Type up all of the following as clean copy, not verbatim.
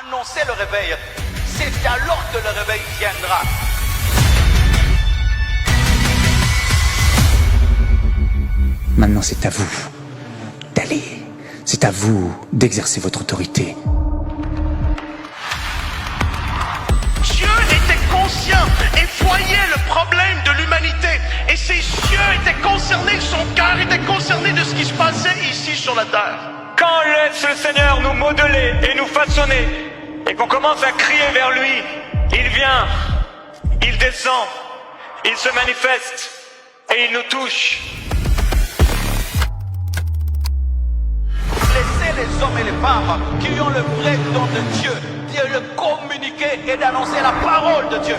annoncer le réveil. C'est alors que le réveil viendra. Maintenant, c'est à vous d'aller. C'est à vous d'exercer votre autorité. Dieu était conscient et voyait le problème de l'humanité. Et ses yeux étaient concernés, son cœur était concerné de ce qui se passait ici sur la terre. Quand on laisse le Seigneur nous modeler et nous façonner, et qu'on commence à crier vers lui, il vient, il descend, il se manifeste et il nous touche. Laissez les hommes et les femmes qui ont le vrai don de Dieu, de le communiquer et d'annoncer la parole de Dieu.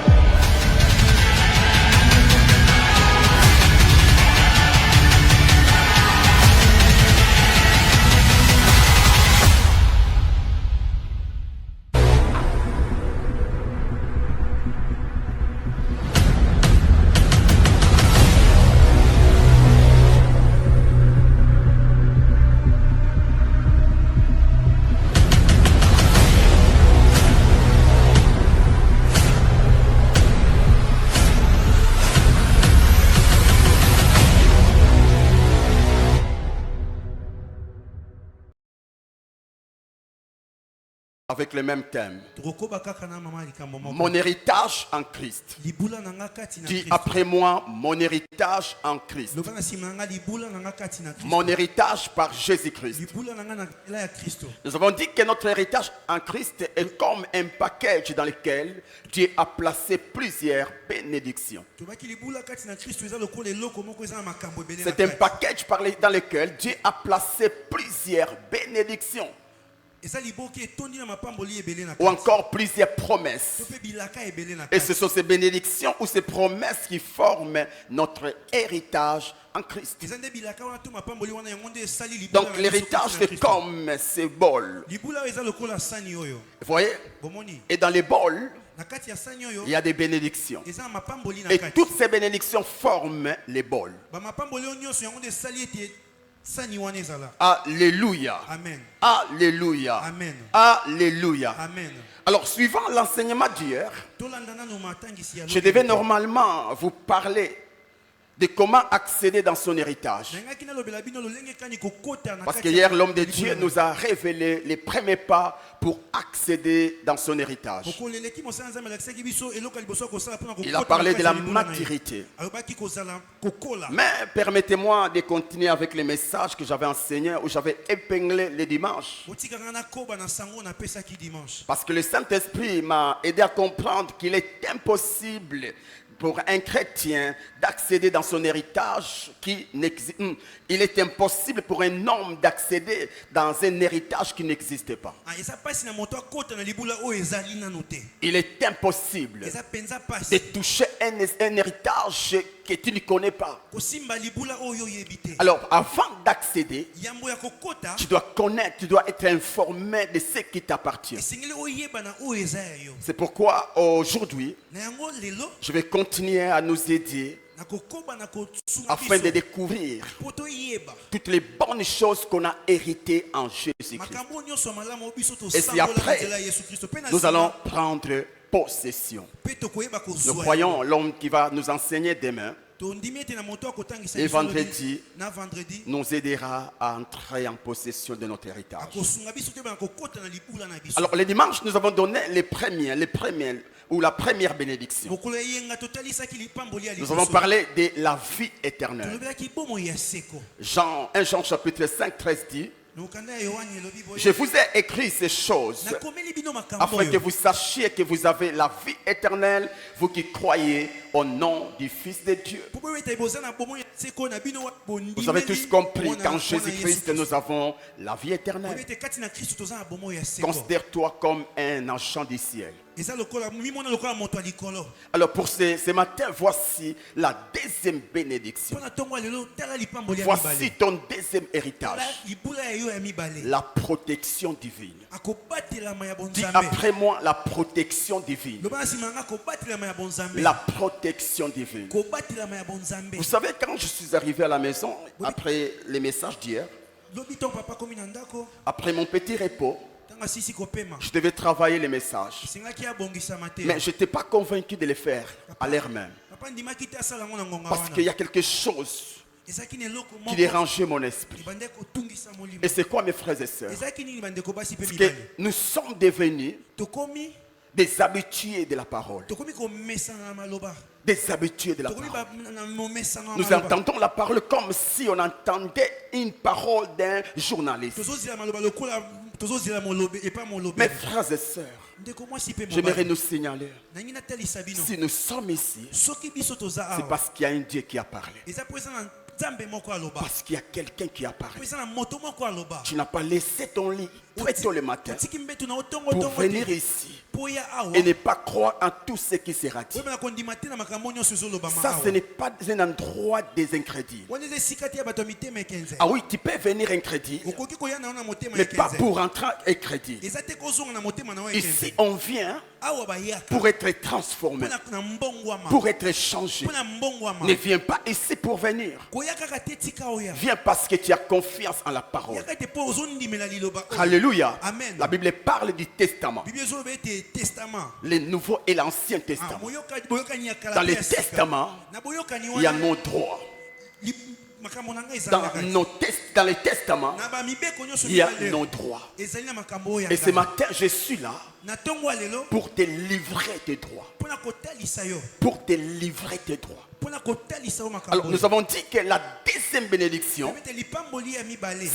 Avec le même thème. Mon héritage en Christ. Dis après moi, mon héritage en Christ. Mon héritage par Jésus-Christ. Nous avons dit que notre héritage en Christ est comme un package dans lequel Dieu a placé plusieurs bénédictions. C'est un package dans lequel Dieu a placé plusieurs bénédictions. Ou encore plusieurs promesses. Et ce sont ces bénédictions ou ces promesses qui forment notre héritage en Christ. Donc l'héritage c'est comme ces bols. Vous voyez? Et dans les bols, il y a des bénédictions. Et toutes ces bénédictions forment les bols. Alléluia. Amen. Alléluia. Amen. Alléluia. Amen. Alors, suivant l'enseignement d'hier, je devais normalement vous parler de comment accéder dans son héritage. Parce que hier, l'homme de Dieu nous a révélé les premiers pas pour accéder dans son héritage. Il a parlé de la maturité. Mais permettez-moi de continuer avec les messages que j'avais enseignés, où j'avais épinglé les dimanches. Parce que le Saint-Esprit m'a aidé à comprendre qu'il est impossible pour un chrétien d'accéder dans son héritage qui n'existe. Il est impossible pour un homme d'accéder dans un héritage qui n'existe pas. Il est impossible de toucher un héritage que tu ne connais pas. Alors, avant d'accéder, tu dois connaître, tu dois être informé de ce qui t'appartient. C'est pourquoi aujourd'hui, je vais continuer à nous aider afin de découvrir toutes les bonnes choses qu'on a héritées en Jésus-Christ. Et si après, nous allons prendre possession. Nous croyons l'homme qui va nous enseigner demain et vendredi nous aidera à entrer en possession de notre héritage. Alors le dimanche, nous avons donné la première bénédiction. Nous avons parlé de la vie éternelle. 1 Jean chapitre 5, 13 dit: je vous ai écrit ces choses afin que vous sachiez que vous avez la vie éternelle, vous qui croyez au nom du Fils de Dieu. Vous avez tous compris qu'en Jésus-Christ nous avons la vie éternelle. Considère-toi comme un agent du ciel. Alors pour ce matin, voici la deuxième bénédiction. Voici ton deuxième héritage. La protection divine. Dis après moi la protection divine. La protection divine. Vous savez, quand je suis arrivé à la maison, après les messages d'hier, après mon petit repos, Je devais travailler les messages. Mais je n'étais pas convaincu de les faire à l'heure même. Parce qu'il y a quelque chose qui dérangeait mon esprit. Et c'est quoi, mes frères et sœurs? C'est que nous sommes devenus des habitués de la parole. Des habitués de la parole. Nous entendons la parole comme si on entendait une parole d'un journaliste. Mes frères et sœurs, j'aimerais nous signaler, si nous sommes ici, c'est parce qu'il y a un Dieu qui a parlé. Parce qu'il y a quelqu'un qui a parlé. Tu n'as pas laissé ton lit très tôt le matin pour venir ici et ne pas croire en tout ce qui sera dit. Ça, ce n'est pas un endroit des incrédules. Ah oui, tu peux venir incrédule, mais pas pour entrer incrédule. Ici, on vient pour être transformé, pour être changé. Ne viens pas ici pour venir. Viens parce que tu as confiance en la parole. Alléluia. Amen. La Bible parle du testament. Le Nouveau et l'Ancien Testament. Dans les testaments, il y a nos droits. Dans les testaments, il y a nos droits. Et ce matin, je suis là pour te livrer tes droits. Pour te livrer tes droits. Alors, nous avons dit que la deuxième bénédiction,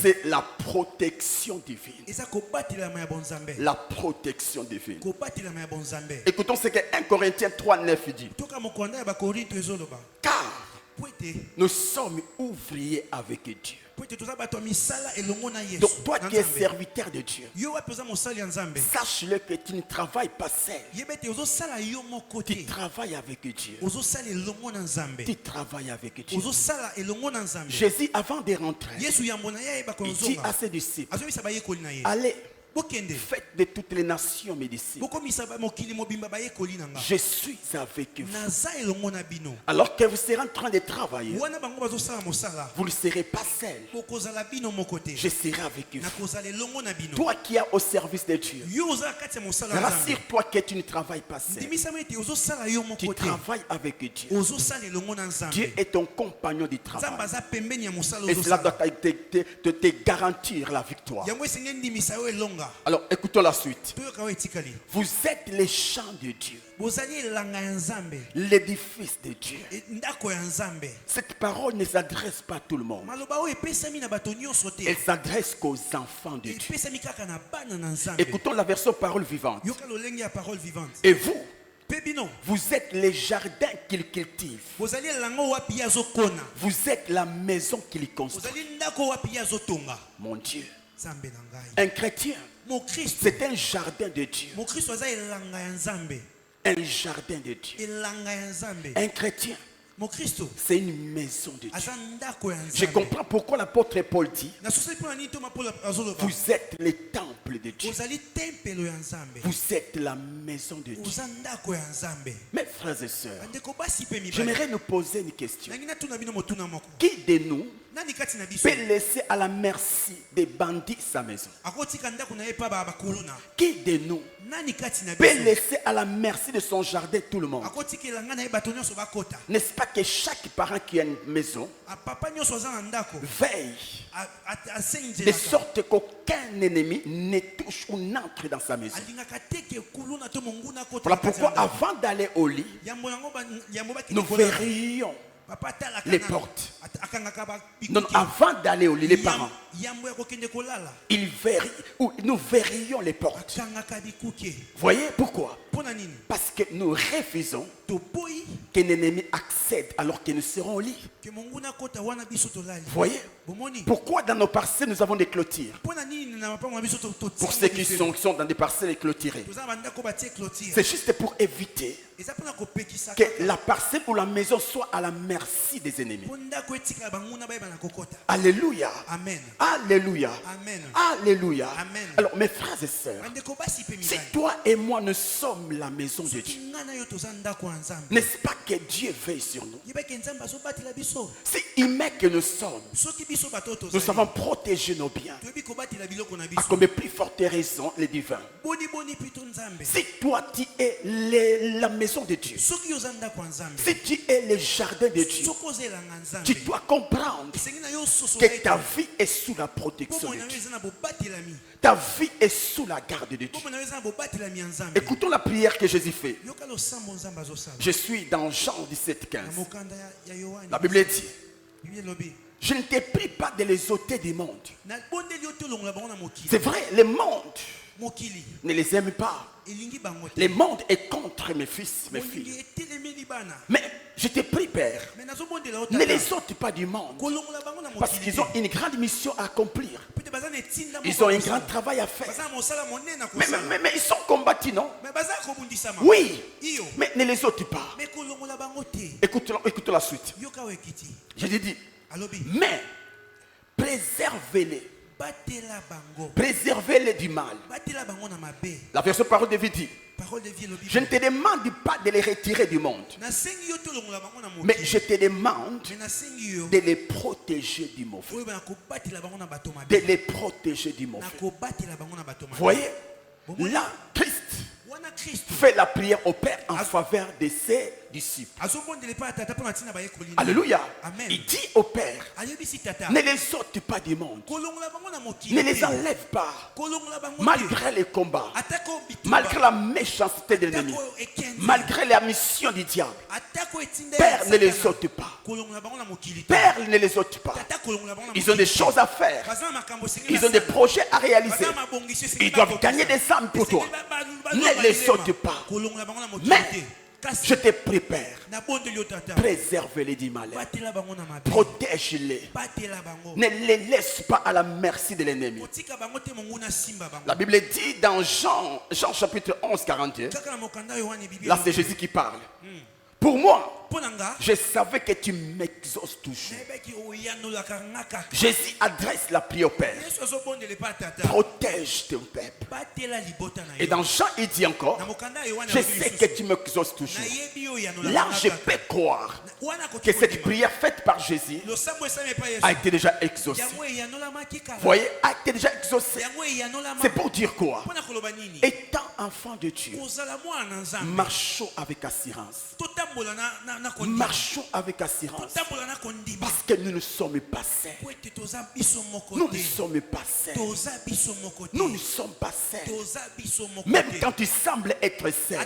c'est la protection divine. La protection divine. Écoutons ce que 1 Corinthiens 3:9 dit. Car nous sommes ouvriers avec Dieu. Donc toi qui es serviteur de Dieu, sache-le que tu ne travailles pas seul. Tu travailles avec Dieu. Tu travailles avec Dieu. Jésus, avant de rentrer, il dit à ses disciples, allez, faites de toutes les nations mes disciples. Je suis avec vous. Alors que vous serez en train de travailler, vous ne serez pas seul. Je serai avec vous. Toi qui es au service de Dieu, rassure-toi que tu ne travailles pas seul. Tu travailles avec Dieu. Dieu est ton compagnon du travail. Et cela doit te garantir la victoire. Alors écoutons la suite. Vous êtes les champs de Dieu, l'édifice de Dieu. Cette parole ne s'adresse pas à tout le monde. Elle s'adresse qu'aux enfants de Dieu. Écoutons la version parole vivante. Et vous, vous êtes les jardins qu'il cultive. Vous êtes la maison qu'il construit. Mon Dieu. Un chrétien, c'est un jardin de Dieu. Un jardin de Dieu. Un chrétien, c'est une maison de Dieu. Je comprends pourquoi l'apôtre Paul dit, vous êtes les temples de Dieu. Vous êtes la maison de Dieu. Mes frères et sœurs, j'aimerais nous poser une question. Qui de nous peut laisser à la merci des bandits sa maison? Qui de nous peut laisser à la merci de son jardin tout le monde? N'est-ce pas que chaque parent qui a une maison veille de sorte qu'aucun ennemi ne touche ou n'entre dans sa maison? Voilà pourquoi avant d'aller au lit, nous verrions les portes. Non, avant d'aller au lit, les parents, nous verrions les portes. Voyez pourquoi? Parce que nous refusons qu'un ennemi accède alors que nous serons au lit. Voyez pourquoi dans nos parcelles nous avons des clôtures? Pour ceux qui sont dans des parcelles clôturées, c'est juste pour éviter que la parcelle ou la maison soit à la merci des ennemis. Alléluia. Amen. Alléluia. Amen. Alléluia. Amen. Alors mes frères et sœurs, si toi et moi nous sommes la maison de Dieu, n'est-ce pas que Dieu veille sur nous? Si humains que nous sommes, nous savons protéger nos biens. À combien plus forte raison les divins. Si toi tu es la maison de Dieu, si tu es le jardin de Dieu, tu dois comprendre que ta vie est sous la protection de Dieu. Ta vie est sous la garde de Dieu. Écoutons la prière que Jésus fait. Je suis dans Jean 17, 15. La Bible dit: je ne te prie pas de les ôter du monde. C'est vrai, le monde ne les aime pas. Le monde est contre mes fils, mes filles. Mais je te prie, Père, ne les ôte pas du monde. Parce qu'ils ont une grande mission à accomplir. Ils ont un grand travail à faire. Mais ils sont combattus, non? Oui, mais ne les ôte pas. Écoute la suite. Je dis, mais préservez-les. Préservez-les du mal. La version parole de vie dit: je ne te demande pas de les retirer du monde, mais je te demande de les protéger du mauvais. De les protéger du mauvais. Vous voyez, là, Christ fait la prière au Père en faveur de ses disciples. Alléluia. Il dit au Père: ne les ôte pas du monde, ne les enlève pas, malgré les combats, malgré la méchanceté de l'ennemi, malgré la mission du diable. Père, ne les ôte pas. Père, ne les ôte pas. Ils ont des choses à faire. Ils ont des projets à réaliser. Ils doivent gagner des âmes pour toi. Ne les ôte pas. Mais je te prépare. Préserve-les du mal. Protège-les. Ne les laisse pas à la merci de l'ennemi. La Bible dit dans Jean chapitre 11, 41. Là, c'est Jésus qui parle. Pour moi, je savais que tu m'exauces toujours. Jésus adresse la prière au Père. Protège ton peuple. Et dans Jean, il dit encore: je sais que tu m'exauces toujours. Là, je peux croire que cette prière faite par Jésus a été déjà exaucée. Vous voyez, a été déjà exaucée. C'est pour dire quoi? Étant enfant de Dieu, marchons avec assurance. Marchons avec assurance. Parce que nous ne sommes pas seuls. Nous ne sommes pas seuls. Nous ne sommes pas seuls. Même quand tu sembles être seul,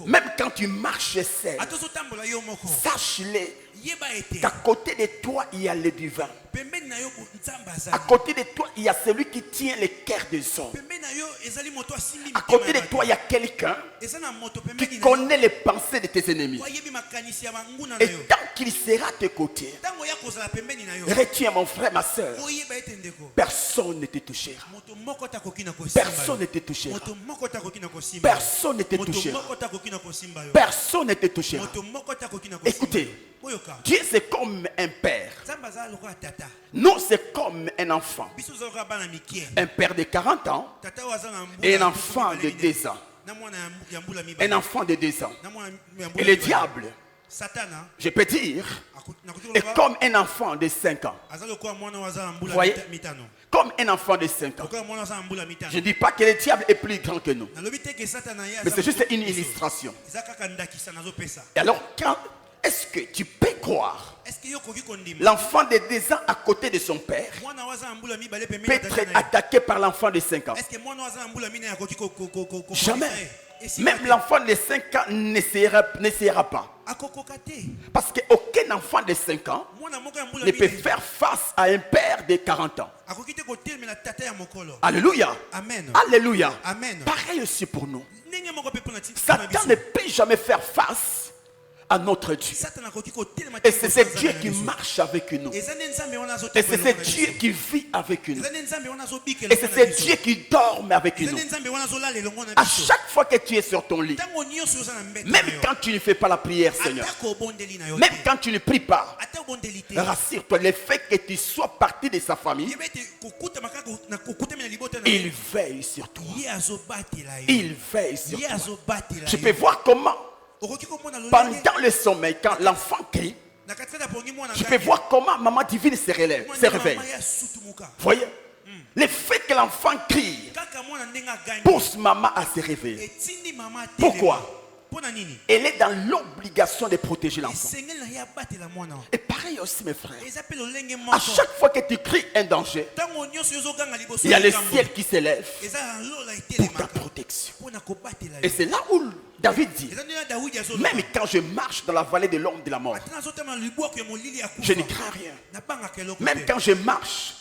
même quand tu marches seul, sache-le qu'à côté de toi il y a le divin. À côté de toi il y a celui qui tient les cœurs des hommes. À côté de toi il y a quelqu'un qui connaît les pensées de tes ennemis. Et tant qu'il sera à tes côtés, retiens mon frère, ma soeur, personne ne te touchera. Personne ne te touchera. Personne ne te touchera. Personne ne te touchera. Écoutez, Dieu c'est comme un père. Nous c'est comme un enfant. Un père de 40 ans et un enfant de 2 ans. Un enfant de 2 ans. Et le diable, je peux dire, est comme un enfant de 5 ans. Vous voyez? Comme un enfant de 5 ans. Je ne dis pas que le diable est plus grand que nous. Mais c'est juste une illustration. Et alors, est-ce que tu peux croire l'enfant de 2 ans à côté de son père peut être attaqué par l'enfant de 5 ans? Jamais. Même l'enfant de 5 ans n'essayera pas. Parce qu'aucun enfant de 5 ans ne peut faire face à un père de 40 ans. Alléluia. Amen. Alléluia. Amen. Pareil aussi pour nous. Satan ne peut jamais faire face à notre Dieu. Et c'est ce Dieu qui marche avec nous. Et c'est ce Dieu qui vit avec nous. Et c'est ce Dieu qui dort avec nous. À chaque fois que tu es sur ton lit, même quand tu ne fais pas la prière, Seigneur, même quand tu ne pries pas, rassure-toi, le fait que tu sois parti de sa famille, il veille sur toi. Il veille sur toi. Je peux voir comment pendant le sommeil, quand l'enfant crie, Je vais voir comment maman divine se réveille. Vous voyez? Le fait que l'enfant crie pousse maman à se réveiller. Pourquoi? Elle est dans l'obligation de protéger l'enfant. Et pareil aussi mes frères. À chaque fois que tu cries un danger, il y a le ciel qui s'élève pour ta protection. Et c'est là où David dit, même quand je marche dans la vallée de l'ombre de la mort, je ne crains rien. Même quand je marche,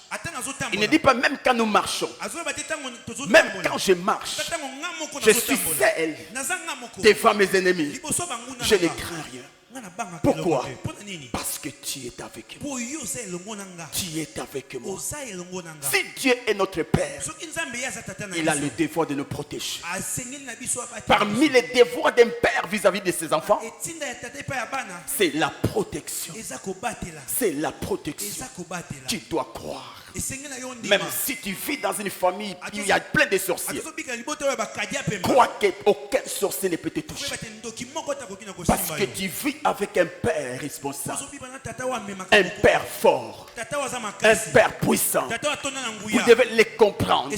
il ne dit pas même quand nous marchons. Même quand je marche, je suis seul devant mes ennemis. Je ne crains rien. Pourquoi? Parce que tu es avec moi. Tu es avec moi. Si Dieu est notre Père, il a le devoir de nous protéger. Parmi les devoirs d'un père vis-à-vis de ses enfants, c'est la protection. C'est la protection. Tu dois croire. Même si tu vis dans une famille où il y a plein de sorciers, crois qu'aucun sorcier ne peut te toucher. Parce que tu vis avec un père responsable, un père fort, un père puissant. Vous devez les comprendre.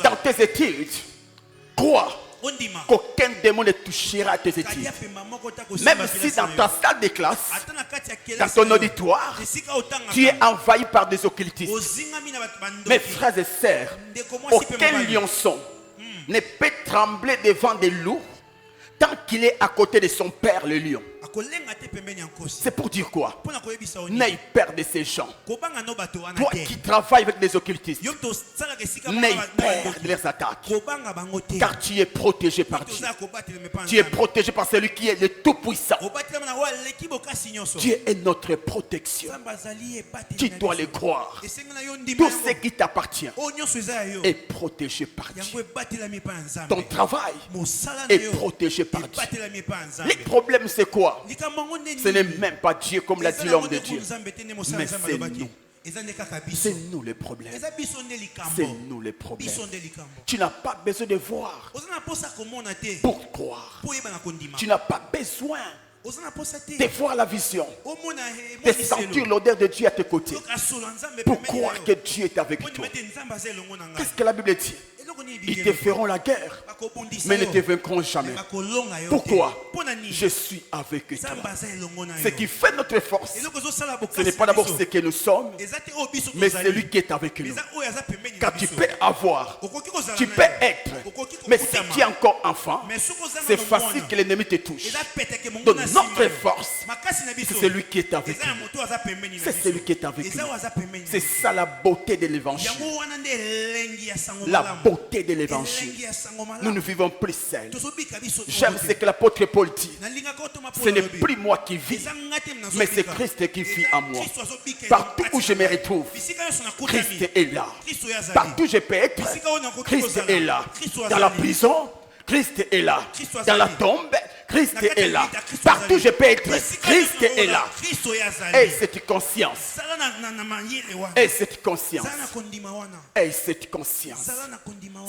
Dans tes études, crois qu'aucun démon ne touchera tes études. Même si dans ta salle de classe, dans ton auditoire, tu es envahi par des occultistes. Mes frères et sœurs, aucun lionçon ne peut trembler devant des loups tant qu'il est à côté de son père le lion. C'est pour dire quoi? N'aie peur de ces gens. Toi qui travailles avec des occultistes, n'aie peur de leurs attaques. Car tu es protégé par Dieu. Tu es protégé par celui qui est le Tout-Puissant. Dieu est notre protection. Tu dois le croire. Tout ce qui t'appartient est protégé par Dieu. Ton travail est protégé par Dieu. Le problème c'est quoi? Ce n'est même pas Dieu comme l'a dit l'homme de Dieu, mais c'est nous. C'est nous les problèmes. C'est nous les problèmes. Tu n'as pas besoin de voir pour croire. Tu n'as pas besoin de voir la vision, de sentir l'odeur de Dieu à tes côtés pour croire que Dieu est avec toi. Qu'est-ce que la Bible dit? Ils te feront la guerre, mais ne te vaincront jamais. Pourquoi? Je suis avec toi. Ce qui fait notre force, ce n'est pas d'abord ce que nous sommes, mais celui qui est avec nous. Car tu peux avoir, tu peux être, mais si tu es encore enfant, c'est facile que l'ennemi te touche. Donc notre force, c'est celui qui est avec nous. C'est celui qui est avec nous. C'est ça la beauté de l'évangile. La beauté de l'évangile. Nous ne vivons plus seuls. J'aime ce que l'apôtre Paul dit. Ce n'est plus moi qui vis, mais c'est Christ qui vit en moi. Partout où je me retrouve, Christ est là. Partout où je peux être, Christ est là. Dans la prison, Christ est là. Dans la tombe, Christ est là. Partout où je peux être, Christ est là. Et cette conscience. Et cette conscience. Et cette conscience.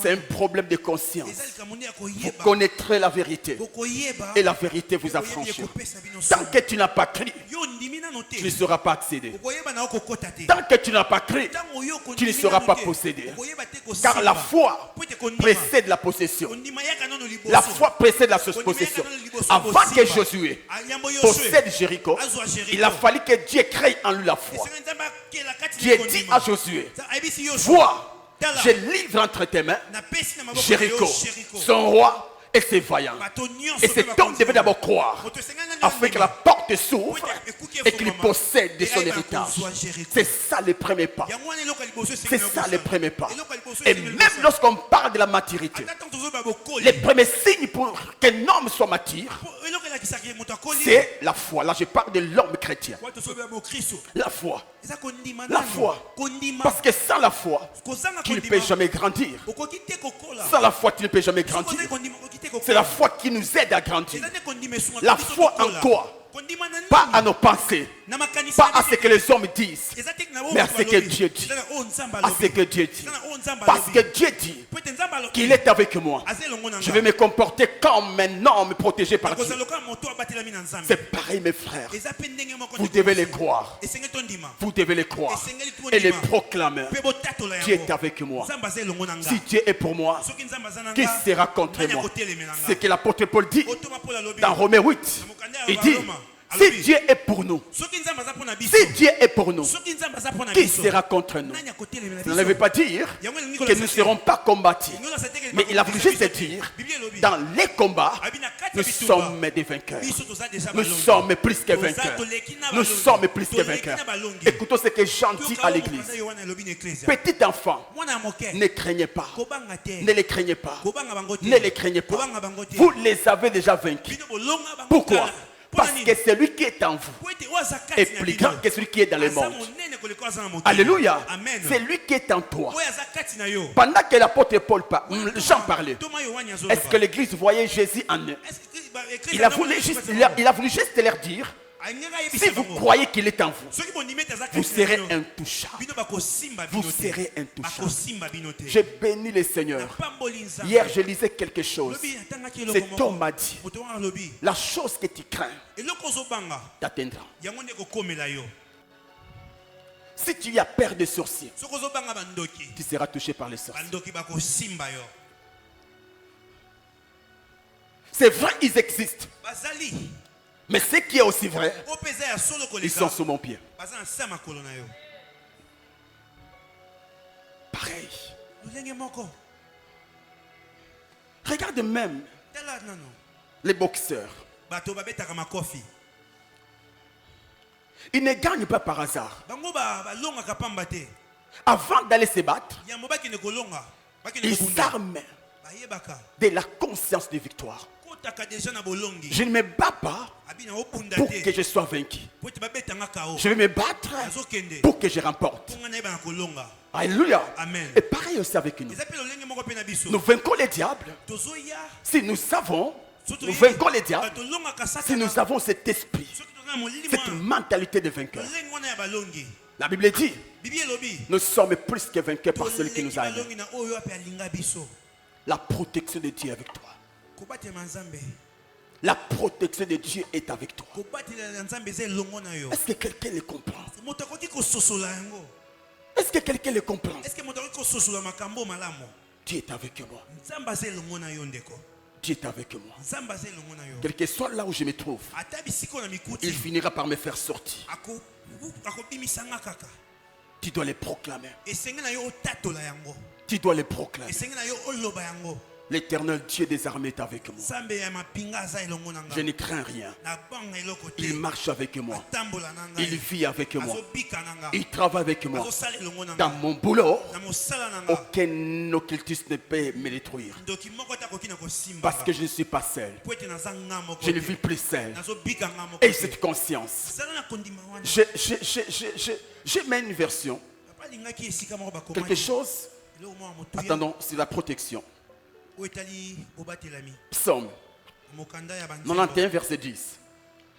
C'est un problème de conscience. Vous connaîtrez la vérité. Et la vérité vous affranchira. Tant que tu n'as pas crié, tu ne seras pas accédé. Tant que tu n'as pas crié, tu ne seras pas possédé. Car la foi précède la possession. La foi précède la possession. Avant que Josué possède Jéricho, il a fallu que Dieu crée en lui la foi. Dieu dit à Josué, vois, je livre entre tes mains Jéricho, son roi et ses vaillants. Et cet homme devait d'abord croire afin que la porte s'ouvre et qu'il possède de son héritage. C'est ça le premier pas. C'est ça le premier pas. Et même lorsqu'on parle de la maturité, les premiers signes pour qu'un homme soit mature, c'est la foi. Là je parle de l'homme chrétien. La foi. La foi. Parce que sans la foi, tu ne peux jamais grandir. Sans la foi, tu ne peux jamais grandir. C'est la foi qui nous aide à grandir. La foi en quoi? Pas à nos pensées, Pas à ce que les hommes disent, mais à ce que Dieu dit. À ce que Dieu dit. Parce que Dieu dit qu'il est avec moi. Je vais me comporter comme un homme protégé par Dieu. C'est pareil, mes frères. Vous devez les croire. Vous devez les croire et les proclamer. Dieu est avec moi. Si Dieu est pour moi, qui sera contre moi? C'est que l'apôtre Paul dit dans Romains 8. Il dit, si Dieu est pour nous, si Dieu est pour nous, qui sera contre nous? Ça ne veut pas dire que nous ne serons pas combattus. Mais il a voulu juste dire, dans les combats, nous sommes des vainqueurs. Nous sommes plus que vainqueurs. Nous sommes plus que vainqueurs. Écoutons ce que Jean dit à l'église. Petit enfant, ne craignez pas. Ne les craignez pas. Ne les craignez pas. Vous les avez déjà vaincus. Pourquoi? Parce que celui qui est en vous est plus grand que celui qui est dans le monde. Alléluia. C'est lui qui est en toi. Pendant que l'apôtre Jean parlait, est-ce que l'église voyait Jésus en eux? Il a voulu juste leur dire, si vous croyez qu'il est en vous, vous serez intouchable. Vous serez intouchable. J'ai béni le Seigneur. Hier, je lisais quelque chose. Cet homme m'a dit, la chose que tu crains t'atteindra. Si tu as peur de sorciers, tu seras touché par les sorciers. C'est vrai, ils existent. Mais ce qui est aussi vrai, ils sont sous mon pied. Pareil. Regarde même les boxeurs. Ils ne gagnent pas par hasard. Avant d'aller se battre, ils s'arment de la conscience de victoire. Je ne me bats pas pour que je sois vaincu. Je vais me battre pour que je remporte. Alléluia. Et pareil aussi avec nous. Nous vaincons les diables si nous savons. Nous vaincons les diables si nous avons cet esprit, cette mentalité de vainqueur. La Bible dit, nous sommes plus que vainqueurs par celui qui nous a aimés. La protection de Dieu est avec toi. La protection de Dieu est avec toi. Est-ce que quelqu'un le comprend? Est-ce que quelqu'un le comprend? Dieu est avec moi. Dieu est avec moi. Quel que soit là où je me trouve, il finira par me faire sortir. Tu dois les proclamer. Tu dois les proclamer. L'Éternel Dieu des armées est avec moi. Je ne crains rien. Il marche avec moi. Il vit avec moi. Il travaille avec moi. Dans mon boulot, aucun occultiste ne peut me détruire. Parce que je ne suis pas seul. Je ne vis plus seul. Et cette conscience. J'ai même une version. Quelque chose. Attendons, c'est la protection. Psaume 91, verset 10.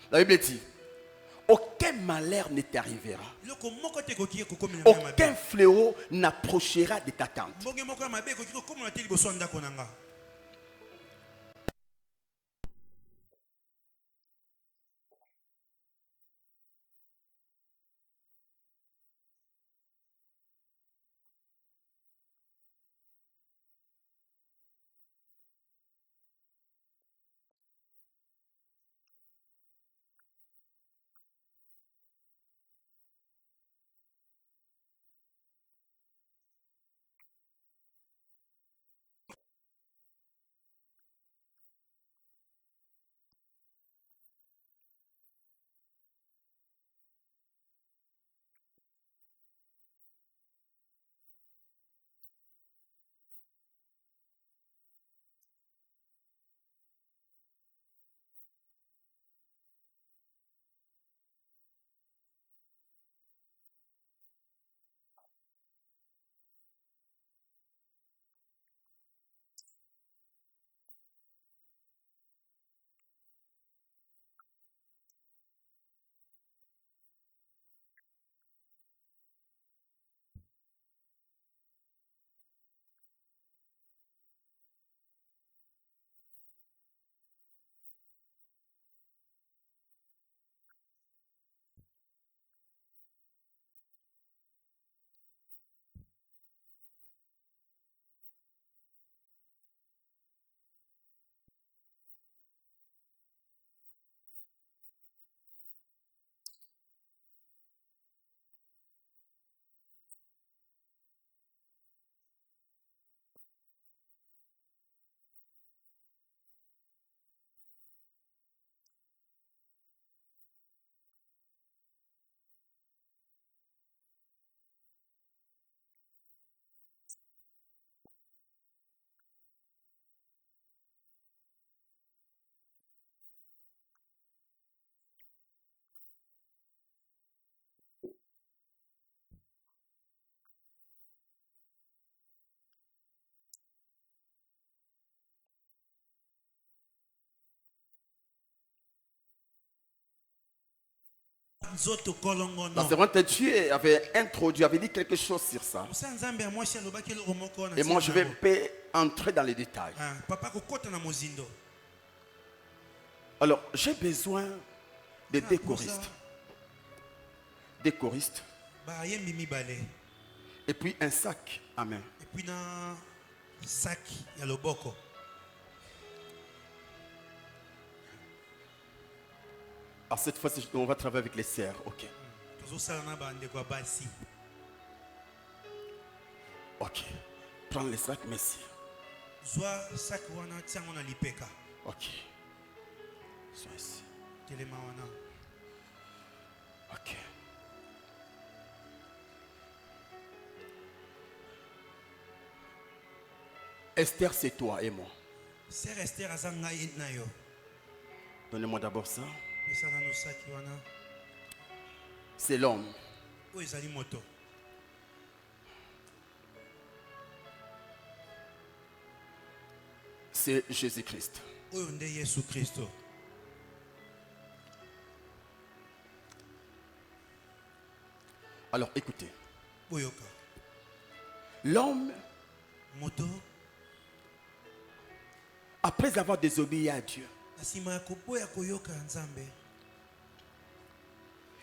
La Bible dit, aucun malheur ne t'arrivera. Aucun fléau n'approchera de ta tente. La servante de Dieu avait introduit, avait dit quelque chose sur ça. Et moi, je vais entrer dans les détails. Alors, j'ai besoin de deux choristes. Des choristes. Et puis un sac à main. Alors cette fois, on va travailler avec les sœurs. Ok. Ok. Prends les sacs, merci. Ok. Sois ici. Ok. Esther, c'est toi et moi. Donnez-moi d'abord ça. C'est l'homme. C'est Jésus-Christ. Alors écoutez. L'homme, après avoir désobéi à Dieu,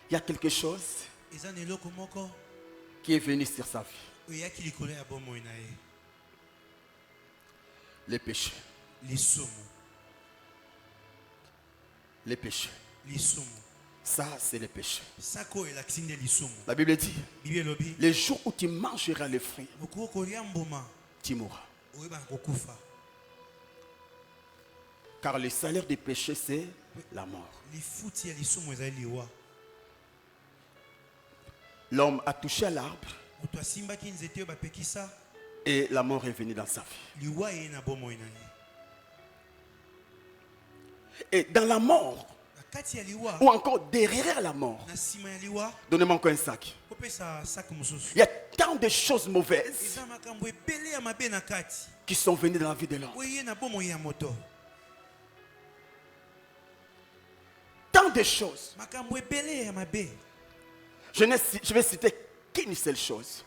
il y a quelque chose qui est venu sur sa vie. Les péchés. Les péchés. Ça, c'est les péchés. La Bible dit, les jours où tu mangeras les fruits, tu mourras. Car le salaire du péché, c'est la mort. L'homme a touché à l'arbre et la mort est venue dans sa vie. Et dans la mort, ou encore derrière la mort, donnez-moi encore un sac. Il y a tant de choses mauvaises qui sont venues dans la vie de l'homme. Tant de choses. Je vais citer qu'une seule chose.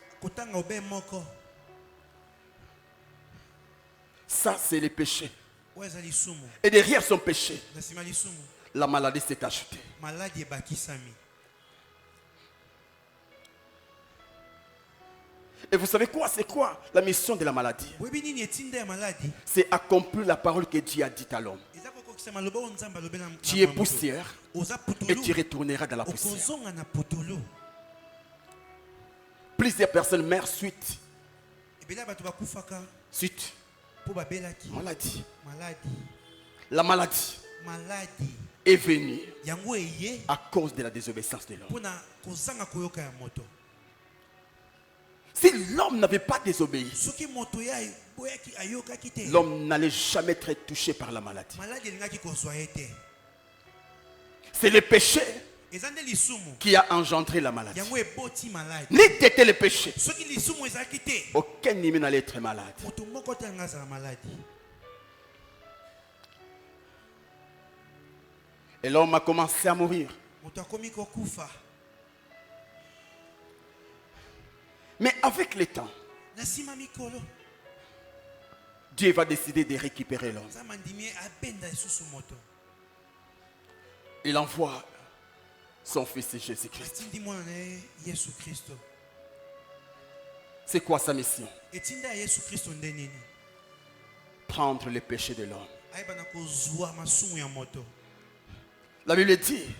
Ça, c'est le péché. Et derrière son péché, la maladie s'est ajoutée. Et vous savez quoi? C'est quoi la mission de la maladie? C'est accomplir la parole que Dieu a dite à l'homme. Tu es poussière et tu retourneras dans la poussière. Plusieurs personnes meurent suite maladie. La maladie est venue à cause de la désobéissance de l'homme. Si l'homme n'avait pas désobéi, l'homme n'allait jamais être touché par la maladie. C'est le péché qui a engendré la maladie. Ni t'étais le péché, aucun humain n'allait être malade. Et l'homme a commencé à mourir. Mais avec le temps, Dieu va décider de récupérer l'homme. Il envoie son fils Jésus-Christ. C'est quoi sa mission? Prendre les péchés de l'homme. La Bible dit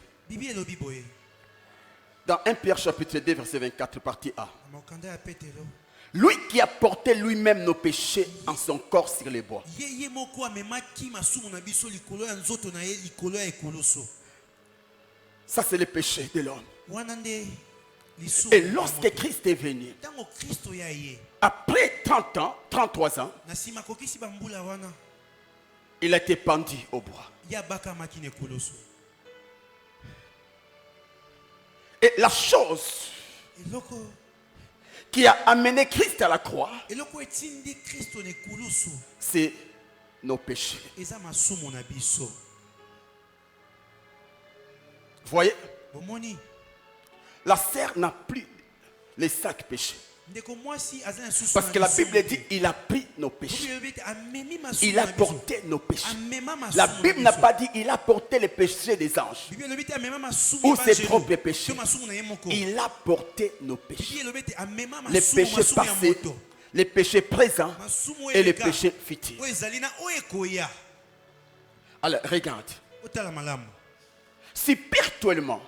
dans 1 Pierre chapitre 2 verset 24 partie A. Lui qui a porté lui-même nos péchés en son corps sur les bois. Ça c'est le péché de l'homme. Et lorsque Christ est venu, après 30 ans, 33 ans, il a été pendu au bois. Et la chose qui a amené Christ à la croix, c'est nos péchés. Vous voyez? La sœur n'a plus les sacs péchés. Parce que la Bible dit il a pris nos péchés. Il a porté nos péchés. La Bible n'a pas dit il a porté les péchés des anges ou ses propres péchés. Il a porté nos péchés. Les péchés passés, les péchés présents et les péchés futurs. Alors regarde. Spirituellement,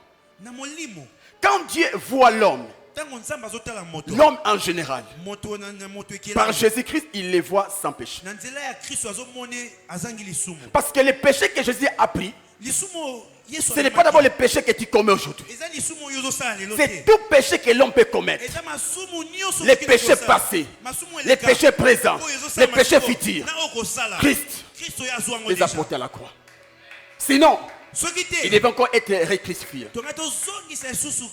quand Dieu voit l'homme en général, par Jésus-Christ, il les voit sans péché. Parce que les péchés que Jésus a pris, ce n'est pas d'abord les péchés que tu commets aujourd'hui. C'est tout péché que l'homme peut commettre. Les péchés passés, les péchés présents, les péchés futurs. Christ les a portés à la croix. Sinon, il devait encore être récrucifié.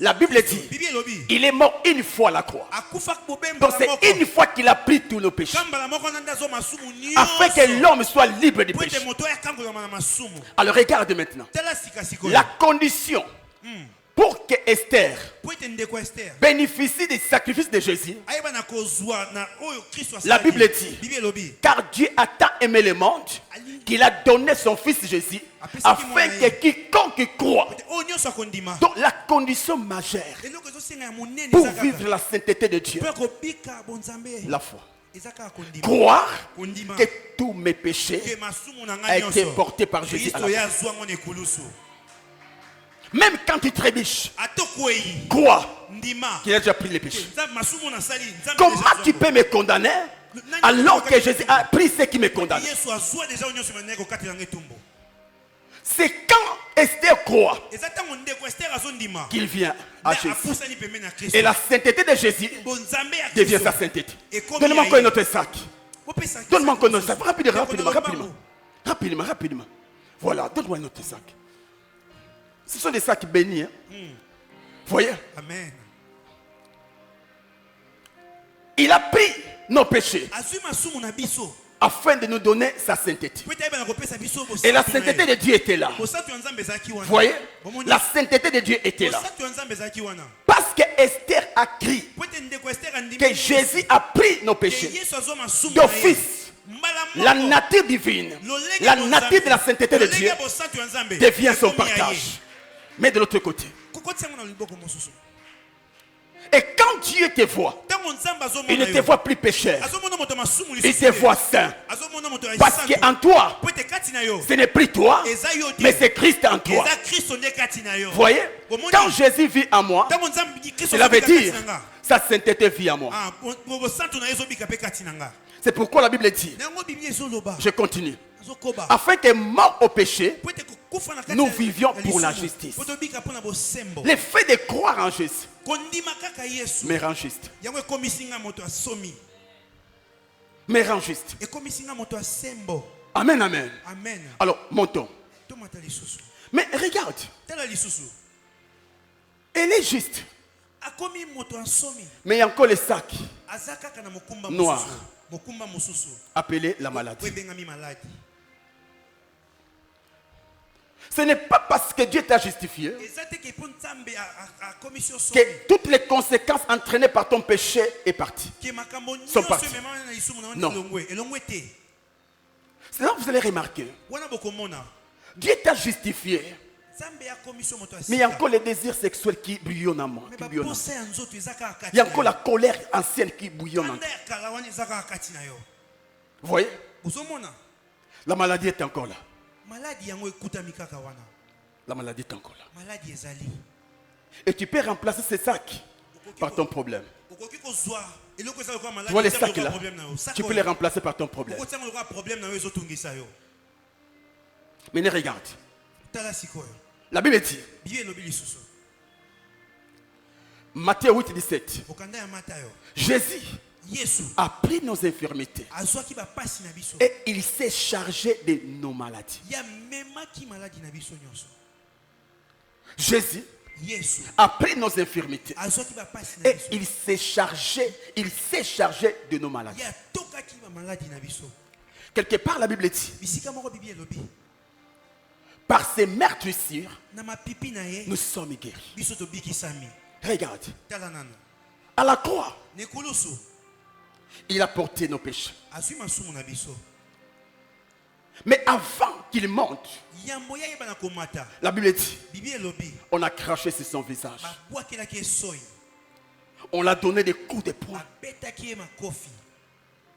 La Bible dit, il est mort une fois à la croix. Donc c'est une fois qu'il a pris tous nos péchés. Afin que l'homme soit libre du péché. Alors regarde maintenant. La condition pour que Esther bénéficie des sacrifices de Jésus, la Bible dit, car Dieu a tant aimé le monde qu'il a donné son fils Jésus afin que quiconque croit. Donc la condition majeure pour vivre la sainteté de Dieu, la foi. Croire que tous mes péchés ont été portés par Jésus à la croix. Même quand tu trébuches, crois qu'il a déjà pris les péchés. Comment tu peux me condamner alors que Jésus a pris ce qui me condamne? C'est quand Esther croit qu'il vient à Jésus. Et la sainteté de Jésus devient sa sainteté. Donne-moi encore un autre sac. Donne-moi encore un autre sac. Rapidement. Voilà, donne-moi un autre sac. Ce sont des sacs bénis. Hein? Voyez? Amen. Il a pris nos péchés afin de nous donner sa sainteté. Et la sainteté de Dieu était là. Voyez? La sainteté de Dieu était là. Parce que Esther a crié que Jésus a pris nos péchés d'office. La nature divine, la nature de la sainteté de Dieu devient son partage. Mais de l'autre côté. Et quand Dieu te voit, il ne te voit plus pécheur. Il te voit saint. Parce qu'en toi, ce n'est plus toi, mais c'est Christ en toi. Voyez? Quand Jésus vit en moi, cela veut dire sa sainteté vit en moi. C'est pourquoi la Bible dit, je continue, afin que mort au péché, nous vivions pour la justice. Le fait de croire en Jésus me rend juste. Me rend juste. Amen, amen. Alors, montons. Mais regarde. Elle est juste. Mais il y a encore les sacs noirs appelés la maladie. Ce n'est pas parce que Dieu t'a justifié que toutes les conséquences entraînées par ton péché sont parties. Non. C'est là que vous allez remarquer. Dieu t'a justifié. Mais il y a encore les désirs sexuels qui bouillonnent en moi. Il y a encore la colère ancienne qui bouillonne en moi. Vous voyez? La maladie est encore là. La maladie est encore là. Et tu peux remplacer ces sacs par ton problème. Tu vois les sacs là? Tu peux les remplacer par ton problème. Mais regarde. La Bible dit, Matthieu 8, 17, Jésus a pris nos infirmités et il s'est chargé de nos maladies. Jésus a pris nos infirmités et il s'est chargé de nos maladies. Quelque part la Bible dit, par ses meurtrissures, nous sommes guéris. Regarde. À la croix, il a porté nos péchés. Mais avant qu'il monte, la Bible dit, on a craché sur son visage. On l'a donné des coups de poing.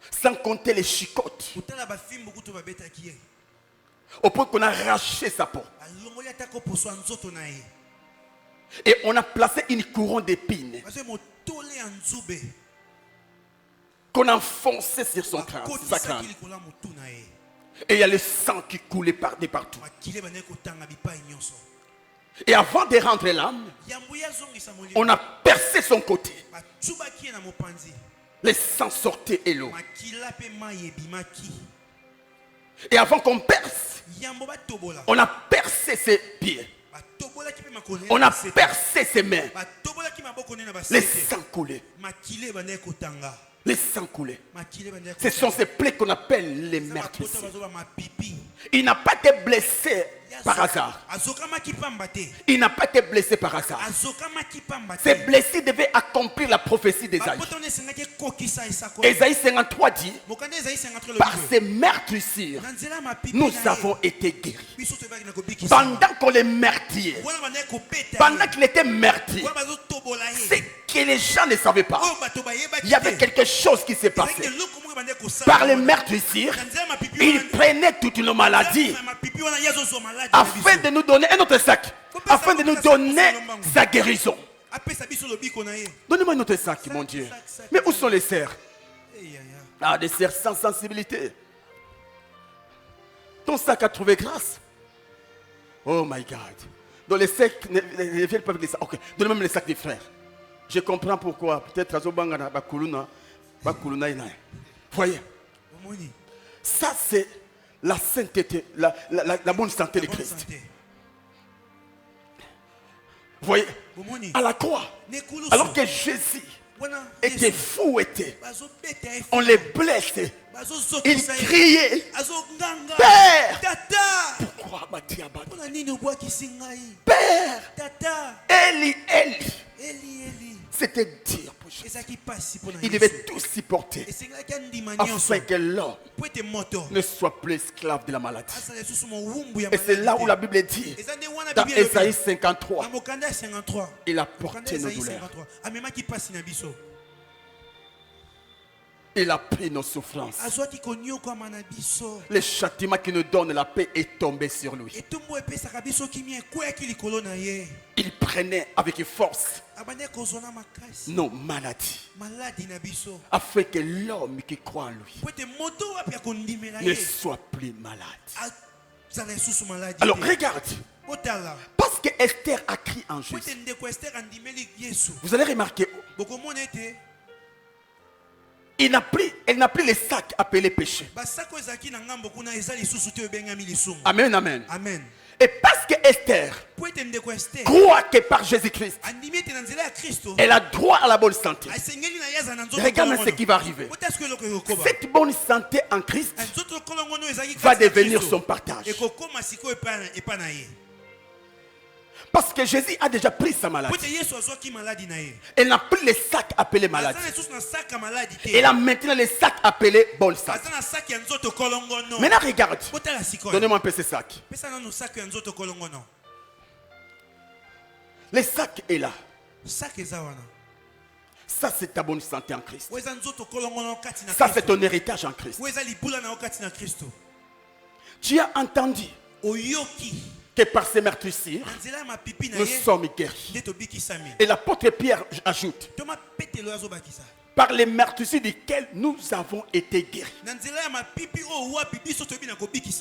Sans compter les chicottes. Au point qu'on a arraché sa peau. Et on a placé une couronne d'épines qu'on a enfoncé sur son crâne, sa crâne. Et il y a le sang qui coulait de partout. Et avant de rendre l'âme, on a percé son côté. Le sang sortait et l'eau. Et avant qu'on perce, on a percé ses pieds. On a percé ses mains. Le sang coulait. Le sang coulait. Ce sont ces plaies qu'on appelle les meurtrissures. Il n'a pas été blessé par hasard. Il n'a pas été blessé par hasard. Ces blessures devaient accomplir la prophétie d'Ésaïe. Ésaïe 53 dit, par ces meurtrissures, nous avons été guéris. Pendant qu'on les meurtrier, pendant qu'il était meurtrier, c'est que les gens ne savaient pas. Il y avait quelque chose qui s'est passé. Par les meurtrissures, il prenait toutes nos maladies afin de nous donner un autre sac, afin de nous donner sa guérison. Donnez-moi un autre sac, mon Dieu. Mais où sont les cerfs? Ah, des cerfs sans sensibilité. Ton sac a trouvé grâce. Oh my God. Dans les sacs, ne viennent pas avec les sacs. Ok, donnez-moi les sacs des frères. Je comprends pourquoi. Peut-être Azobangana, Bakuluna, Bakuluna. Voyez, ça c'est la sainteté, la bonne santé de Christ. Voyez, à la croix, alors que Jésus était fouetté, on les blessait, il criait, Père, pourquoi m'as-tu abattu? Père, Eli, Eli. C'était dire pour Jésus. Il devait tout supporter afin que l'homme ne soit plus esclave de la maladie. Et c'est là où la Bible dit, dans Ésaïe 53, il a porté nos douleurs. Il a pris nos souffrances. Le châtiment qui nous donne la paix est tombé sur lui. Il prenait avec force nos maladies afin que l'homme qui croit en lui ne soit plus malade. Alors regarde, parce que Esther a crié en Jésus, vous allez remarquer, elle n'a plus les sacs appelés péché. Amen, amen. Amen. Et parce que Esther croit que par Jésus-Christ, elle a droit à la bonne santé. Regarde ce qui va arriver. Cette bonne santé en Christ va devenir son partage. Parce que Jésus a déjà pris sa maladie. Elle n'a plus les sacs appelés maladies. Elle a maintenant les sacs appelés bonne santé. Maintenant regarde. Donnez-moi un peu ces sacs. Le sac est là. Ça c'est ta bonne santé en Christ. Ça c'est ton héritage en Christ. Tu as entendu que par ces meurtrissures, nous sommes guéris. Et l'apôtre Pierre ajoute, par les meurtrissures desquels nous avons été guéris.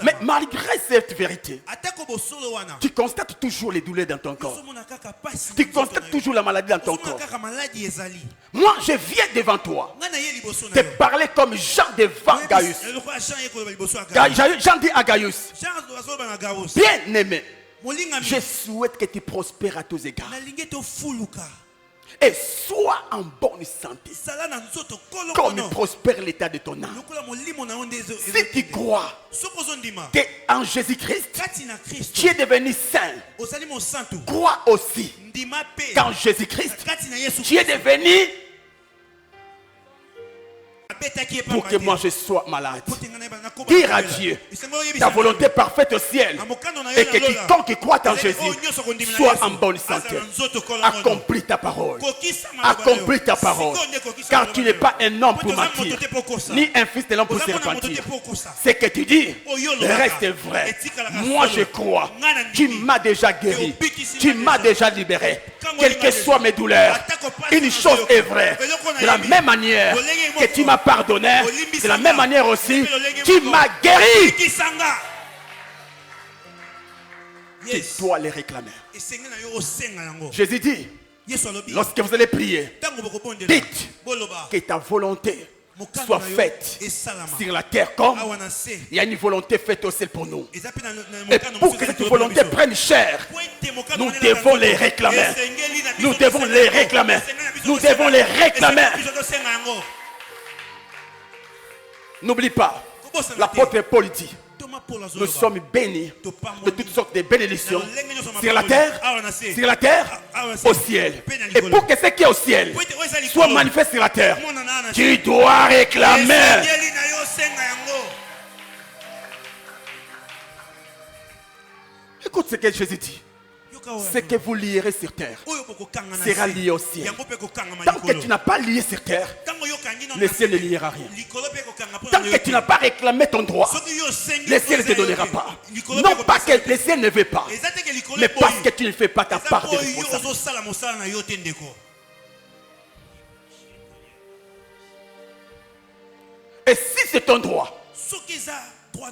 Mais malgré cette vérité, tu constates toujours les douleurs dans ton corps. Tu constates toujours la maladie dans ton corps. Moi, je viens devant toi te parler comme Jean devant Gaius. Jean dit à Gaius, bien aimé, je souhaite que tu prospères à tous égards. Et sois en bonne santé. Comme prospère l'état de ton âme. Si tu crois qu'en Jésus-Christ, tu es devenu saint, crois aussi qu'en Jésus-Christ, tu es devenu pour que moi je sois malade. Dire à Dieu ta volonté parfaite au ciel et que quiconque croit en Jésus soit en bonne santé. Accomplis ta parole. Accomplis ta parole. Car tu n'es pas un homme pour mentir, ni un fils de l'homme pour se repentir. Ce que tu dis reste vrai. Moi je crois. Tu m'as déjà guéri. Tu m'as déjà libéré. Quelles que soient mes douleurs, une chose est vraie. De la même manière que tu m'as pardonné, de la même manière aussi, tu m'as guéri. Tu dois les réclamer. Jésus dit, lorsque vous allez prier, dites que ta volonté soit faite sur la terre comme il y a une volonté faite au ciel pour nous. Et pour que cette volonté prenne chair, nous devons les réclamer. Nous devons les réclamer. Nous devons les réclamer. N'oublie pas, l'apôtre Paul dit, nous sommes bénis de toutes sortes de bénédictions sur la terre, au ciel. Et pour que ce qui est au ciel soit manifeste sur la terre, tu dois réclamer. Écoute ce que Jésus dit. Ce que vous lierez sur terre sera lié au ciel. Tant que tu n'as pas lié sur terre, le ciel ne liera rien. Tant que tu n'as pas réclamé ton droit, le ciel ne te donnera pas. Non pas que le ciel ne veut pas, mais parce que tu ne fais pas ta part de responsabilité. Et si c'est ton droit,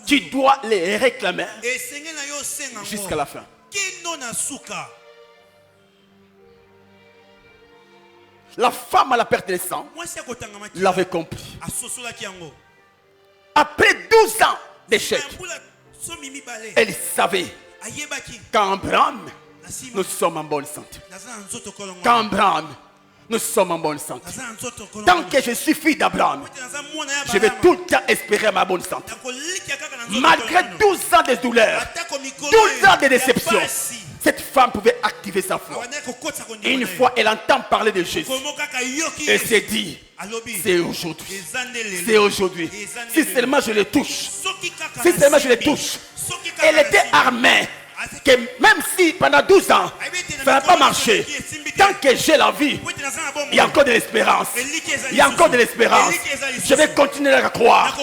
tu dois les réclamer jusqu'à la fin. La femme à la perte de sang l'avait compris. Après 12 ans d'échec, elle savait qu'en Abraham, nous sommes en bonne santé. Qu'en Abraham, nous sommes en bonne santé. Tant que je suis fille d'Abraham, je vais tout le temps espérer ma bonne santé. Malgré 12 ans de douleur, 12 ans de déception, cette femme pouvait activer sa foi. Et une fois elle entend parler de Jésus, elle s'est dit, c'est aujourd'hui. C'est aujourd'hui. Si seulement je le touche. Si seulement je le touche. Elle était armée. Que même si pendant 12 ans, ça n'a pas marché, tant que j'ai la vie, il y a encore de l'espérance. Il y a encore de l'espérance. Je vais continuer à croire.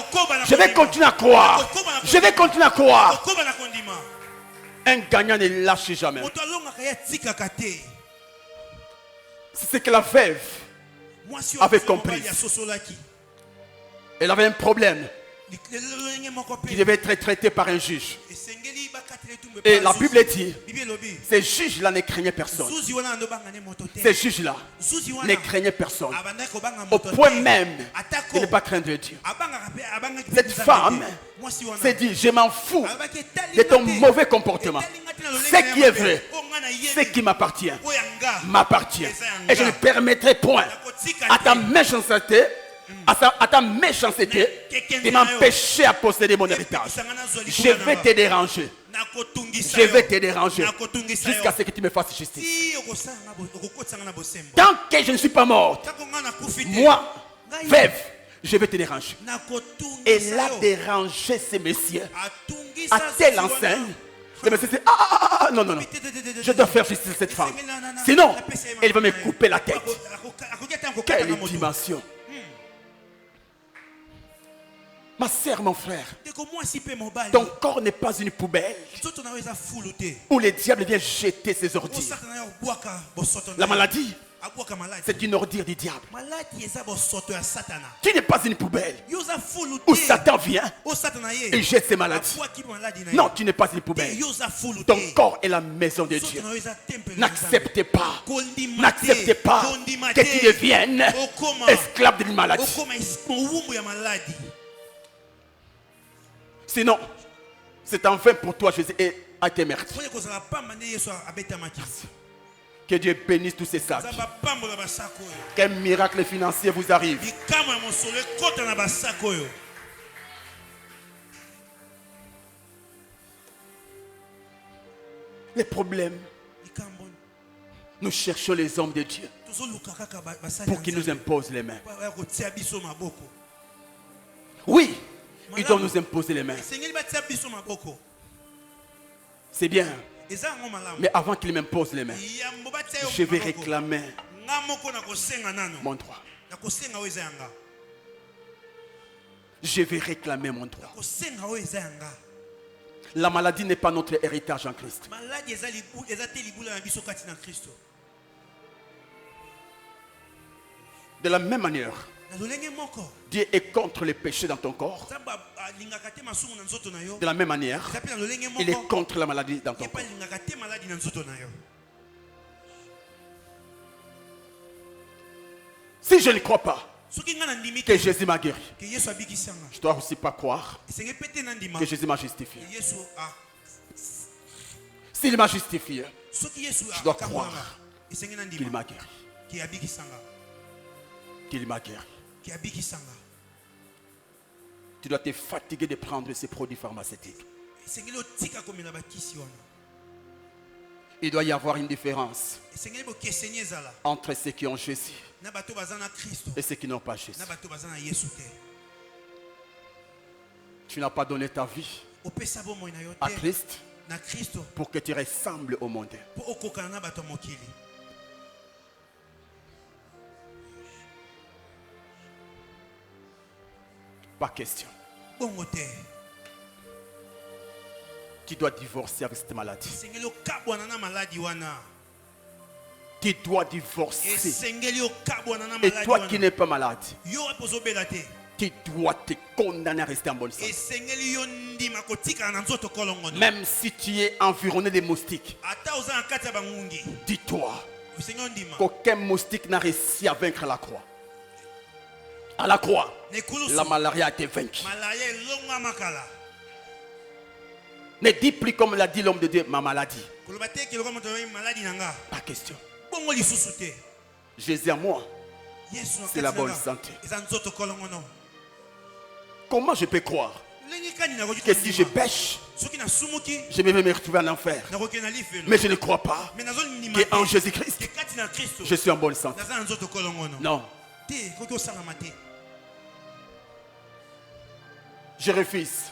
Je vais continuer à croire. Je vais continuer à croire. Un gagnant ne lâche jamais. C'est ce que la veuve avait compris. Elle avait un problème qui devait être traité par un juge. Et la Bible dit, ces juges-là ne craignaient personne. Ces juges-là ne craignaient personne. Au point même de ne pas craindre Dieu. Cette femme s'est dit, je m'en fous de ton mauvais comportement. Ce qui est vrai, ce qui m'appartient, m'appartient. Et je ne permettrai point à ta méchanceté, à ta méchanceté de m'empêcher à posséder mon héritage. Je vais te déranger. Je vais te déranger jusqu'à ce que tu me fasses justice. Tant que je ne suis pas morte, moi, veuve, je vais te déranger. Elle a dérangé ces messieurs à telle enseigne. Le monsieur dit, non, je dois faire justice à cette femme. Sinon, elle va me couper la tête. Quelle dimension. Ma sœur, mon frère, ton corps n'est pas une poubelle où le diable vient jeter ses ordures. La maladie, c'est une ordure du diable. Tu n'es pas une poubelle où Satan vient et jette ses maladies. Non, tu n'es pas une poubelle. Ton corps est la maison de Dieu. N'acceptez pas que tu deviennes esclave d'une maladie. Sinon, c'est en vain pour toi, Jésus a été meurtri. Que Dieu bénisse tous ces sacs. Qu'un miracle financier vous arrive. Les problèmes. Nous cherchons les hommes de Dieu pour qu'ils nous imposent les mains. Oui, ils doivent nous imposer les mains. C'est bien. Mais avant qu'ils m'imposent les mains, je vais réclamer mon droit. Je vais réclamer mon droit. La maladie n'est pas notre héritage en Christ. De la même manière, Dieu est contre les péchés dans ton corps. De la même manière, il est contre la maladie dans ton corps. Si je ne crois pas que Jésus m'a guéri, je ne dois aussi pas croire que Jésus m'a justifié. S'il m'a justifié, je dois croire qu'il m'a guéri. Qu'il m'a guéri. Tu dois te fatiguer de prendre ces produits pharmaceutiques. Il doit y avoir une différence entre ceux qui ont Jésus et ceux qui n'ont pas Jésus. Tu n'as pas donné ta vie à Christ pour que tu ressembles au monde. Pas question. Tu dois divorcer avec cette maladie. Tu dois divorcer. Et toi qui n'es pas malade, tu dois te condamner à rester en bonne santé. Même si tu es environné de moustiques, dis-toi qu'aucun moustique n'a réussi à vaincre la croix. À la croix, la malaria a été vaincue. Ne dis plus comme l'a dit l'homme de Dieu, ma maladie. Pas question. Jésus à moi, c'est la bonne santé. Comment je peux croire que si je pêche, je vais me retrouver en enfer? Mais je ne crois pas qu'en Jésus-Christ, je suis en bonne santé. Non. Je refuse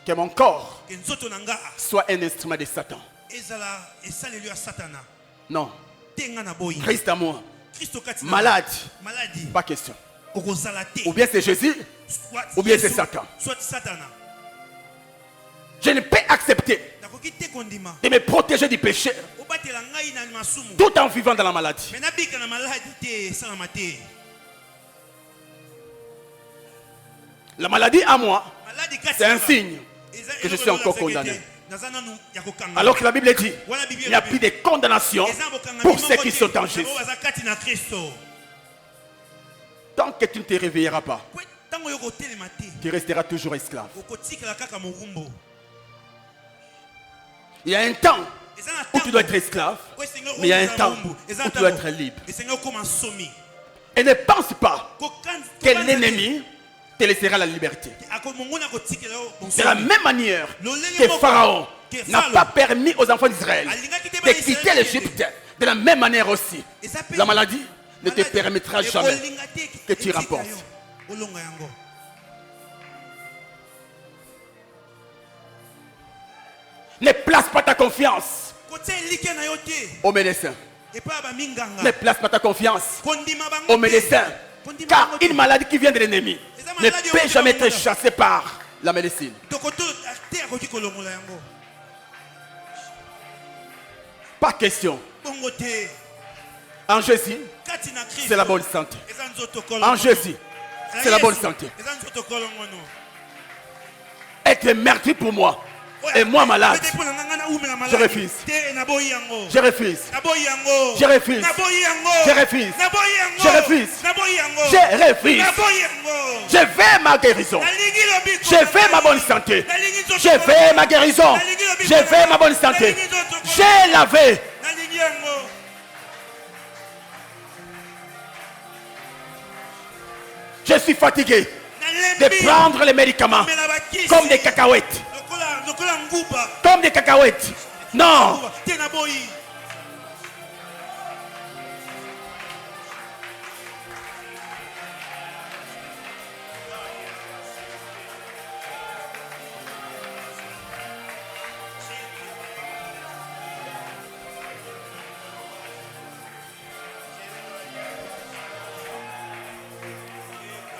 que mon corps soit un instrument de Satan. Non. Christ à moi. Malade. Pas question. Ou bien c'est Jésus, ou bien c'est Satan. Je ne peux accepter de me protéger du péché tout en vivant dans la maladie. La maladie à moi, c'est un signe que je suis encore condamné. Alors que la Bible dit, il n'y a plus de condamnation pour ceux qui sont en Jésus. Tant que tu ne te réveilleras pas, tu resteras toujours esclave. Il y a un temps où tu dois être esclave, mais il y a un temps où tu dois être libre. Et ne pense pas que l'ennemi te laissera la liberté. De la même manière que Pharaon n'a pas permis aux enfants d'Israël de quitter l'Égypte, de la même manière aussi, la maladie ne te permettra jamais que tu remportes. Ne place pas ta confiance aux médecins. Ne place pas ta confiance aux médecins. Car une maladie qui vient de l'ennemi ne peut jamais être chassée par la médecine. Pas question. En Jésus, c'est la bonne santé. En Jésus, c'est la bonne santé. Être meurtri pour moi et moi malade, je refuse. Je refuse. Je refuse. Je refuse. Je refuse. Je refuse. Je veux ma guérison. Je veux ma bonne santé. Je veux ma guérison. Je veux ma bonne santé. Je la veux. Je suis fatigué de prendre les médicaments comme des cacahuètes. Comme des cacahuètes. Non.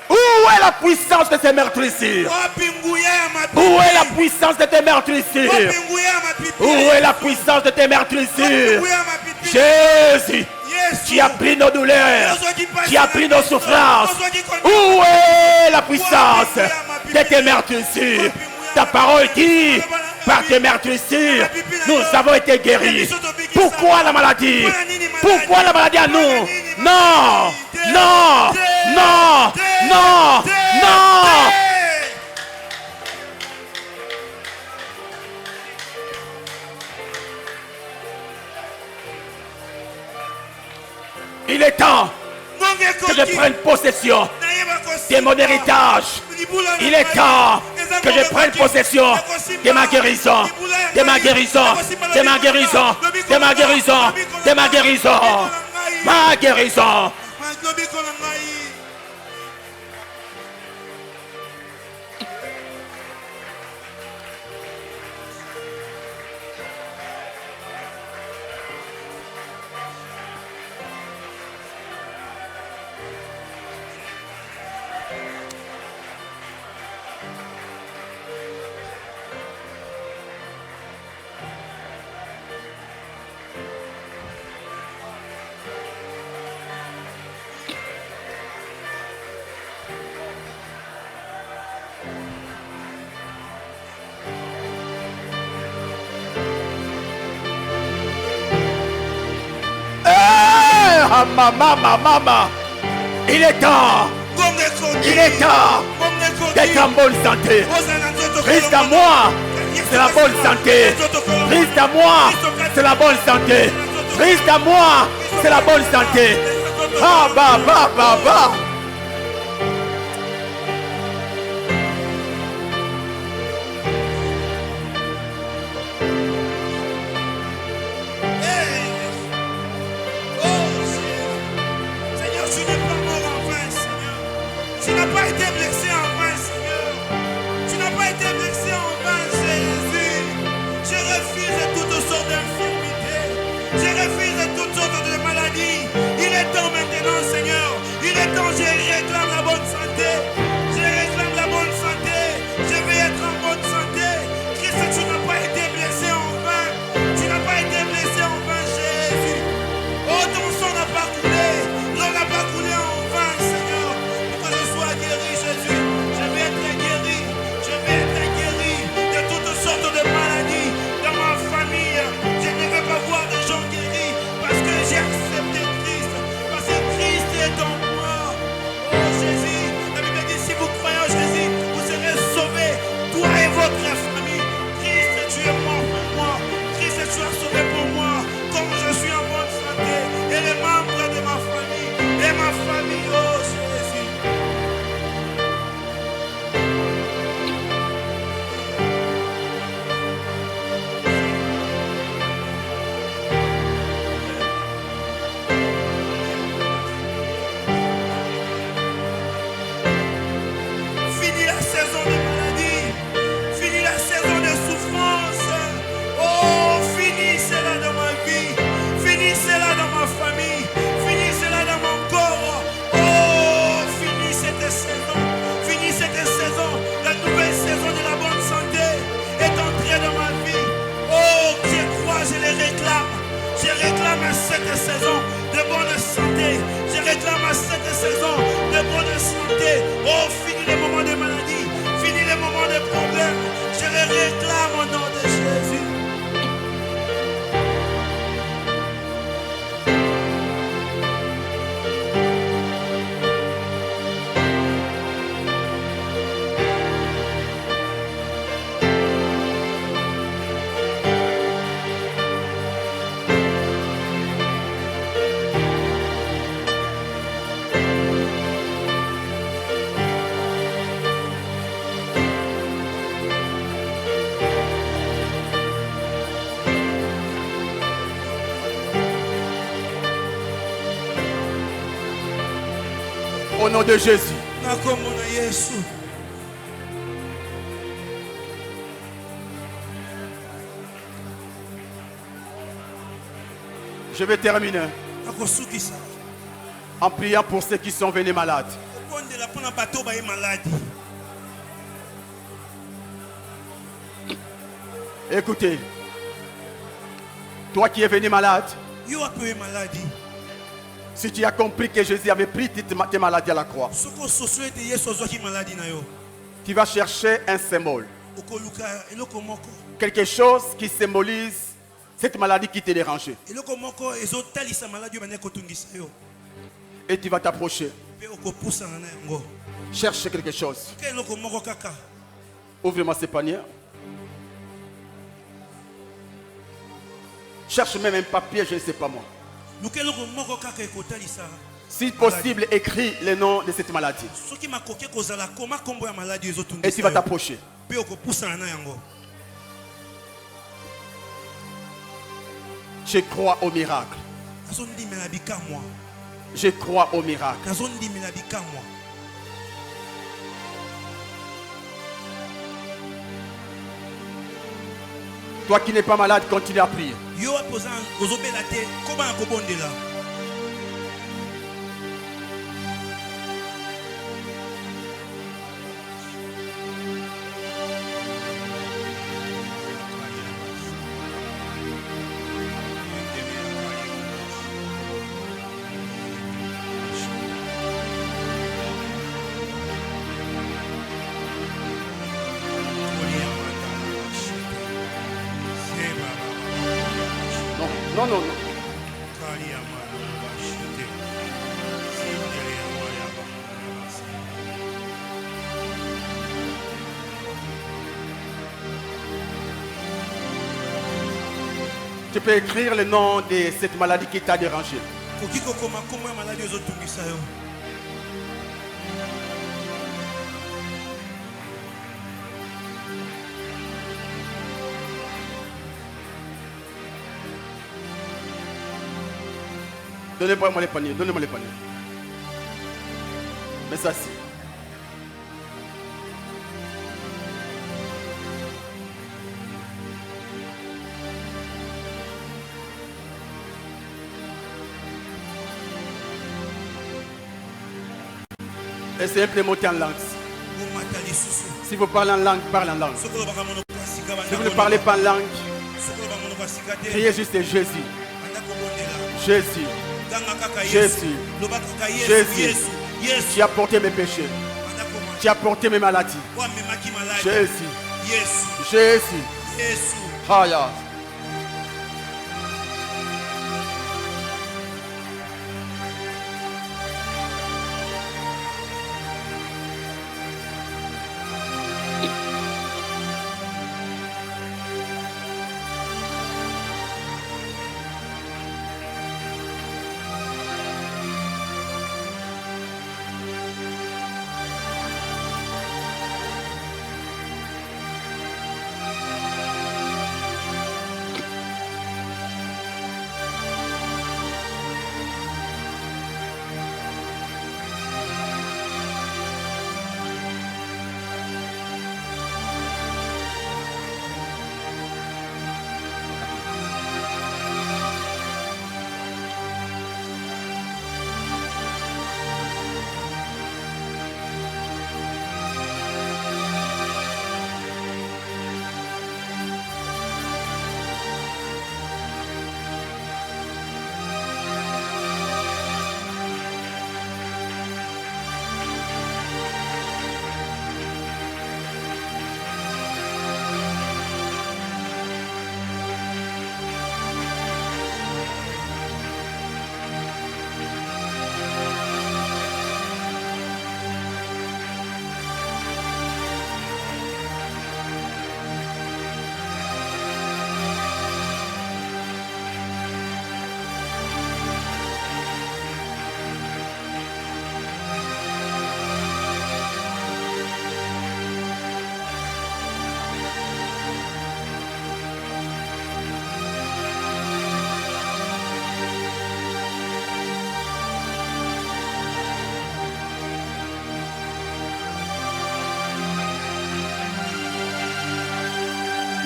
Où est la puissance de ces meurtrissures? Où est la puissance de tes meurtrissures? Où est la puissance de tes meurtrissures? Jésus, tu as pris nos douleurs, tu as pris nos souffrances. Où est la puissance de tes meurtrissures? Ta parole dit, par tes meurtrissures, nous avons été guéris. Pourquoi la maladie? Pourquoi la maladie à nous? Non, non, non, non, non. Il est temps que je prenne possession de mon héritage. Il est temps que je prenne possession de ma guérison, de ma guérison, de ma guérison, de ma guérison, de ma guérison, ma guérison. Maman, il est temps d'être en bonne santé. Christ à moi, c'est la bonne santé. Christ à moi, c'est la bonne santé. Christ à moi, c'est la bonne santé. Ah, bah. Tu n'as pas été blessé en vain, Seigneur. Tu n'as pas été blessé en vain, Jésus. Je refuse toutes sortes d'infirmités. Je refuse toutes sortes de maladies. Il est temps maintenant, Seigneur. Il est temps, je réclame la bonne santé. Je réclame la bonne santé. Je vais être en bonne santé. Christ, tu n'as pas été blessé en vain. Tu n'as pas été blessé en vain, Jésus. Oh, ton sang n'a pas coulé. L'eau n'a pas coulé en vain, Seigneur. Guéri, Jésus, je vais être guéri de toutes sortes de maladies dans ma famille. Je ne veux pas voir de gens guéris parce que j'ai accepté Christ, parce que Christ est en moi. Oh Jésus, la Bible dit si vous croyez en Jésus, vous serez sauvés, toi et votre famille. Christ, tu es mort pour moi. Christ, tu as sauvé pour moi. Comme je suis en bonne santé et les membres de ma famille et ma famille, oh Jésus. Je réclame à cette saison de bonne santé. Je réclame à cette saison de bonne santé. Oh, fini les moments de maladie. Fini les moments de problèmes. Je les réclame au nom de Jésus. Au nom de Jésus. Na kombo na Yesu. Je vais terminer Akosukisa. en priant pour ceux qui sont venus malades. Okondela pona bato ba malade. Écoutez, toi qui es venu malade, Yo apewe maladie. si tu as compris que Jésus avait pris tes maladies à la croix, Soko soso ete Yesu azwaki maladie na yo. tu vas chercher un symbole, Okoluka eloko moko. quelque chose qui symbolise cette maladie qui te dérangeait. Eloko moko ezotalisa maladie bana kotungisa yo. Et tu vas t'approcher, Pe okopusa na yango. cherche quelque chose. Ke eloko moko kaka. Ouvre-moi ce panier. Cherche même un papier, je ne sais pas moi. Luka eloko moko kaka ekotalisa. Si possible, écris le nom de cette maladie. Soki makoke kozala koma kombo ya maladie Et ezotungisa. tu vas t'approcher. Pe okopusa na yango. Je crois au miracle. Azondimela bikamwa. Je crois au miracle. Nazondimela bikamwa. Toi qui n'es pas malade, continue à prier. Yo apoza ozobela te koba na kobondela. Non, non, non, non. Tu peux écrire le nom de cette maladie qui t'a dérangé. Koki kokoma kombo ya maladie ezotungisa yo. Donnez-moi les paniers, donnez-moi les paniers. Mais ça, c'est. Essayez de monter en langue. Omata lisusu. Si vous parlez en langue, parlez en langue. Soko baka mono pasika bana. Si vous ne parlez pas en langue, Soko baka mono pasika te. criez juste Jésus. Bana kobondela. Jésus. Ganga kaka Jésus. Yesu. Loba kaka Yesu. Jésus. Yesu. Yesu. Tu as porté mes péchés. Bana koma. Tu as porté mes maladies. Wa memaki maladie. Jésus. Yesu. Jésus. Yesu. Haya.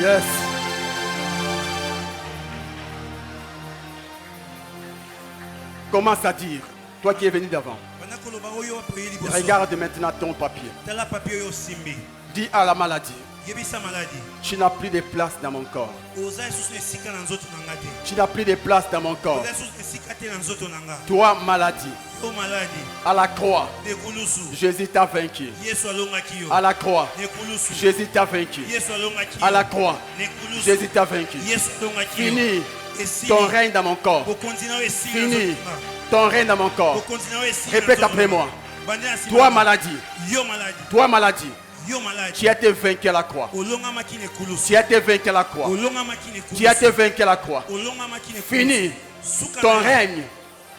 Yes. Commence à dire, toi qui es venu d'avant, regarde maintenant ton papier. Dis à la maladie, tu n'as plus de place dans mon corps. Tu n'as plus de place dans mon corps. Toi, maladie, à la croix, Jésus t'a vaincu. À la croix, Jésus t'a vaincu. À la croix, Jésus t'a vaincu. Fini ton règne dans mon corps. Fini ton règne dans mon corps. Répète après moi. Toi, maladie. Toi, maladie. Tu as été vaincu à la croix. Tu as été vaincu à la croix. Tu as été vaincu à la croix. Fini ton règne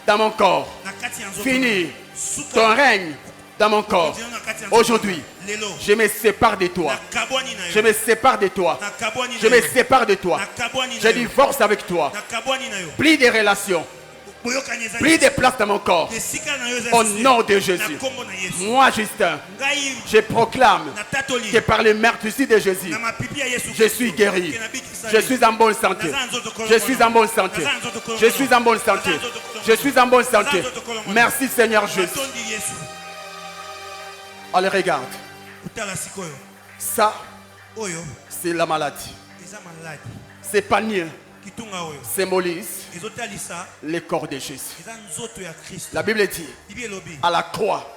dans mon corps. Fini ton règne dans mon corps. Aujourd'hui, je me sépare de toi. Je me sépare de toi. Je me sépare de toi. Je divorce avec toi. Plus de relations. Plus de place dans mon corps. Au nom de Jésus. Moi, Justin, je proclame que par le meurtre de Jésus, je suis guéri. Je suis en bonne santé. Je suis en bonne santé. Je suis en bonne santé. Je suis en bonne santé. Merci Seigneur Jésus. Allez, regarde. Ça, c'est la maladie. C'est panier. Symbolise le corps de Jésus. La Bible dit, à la croix,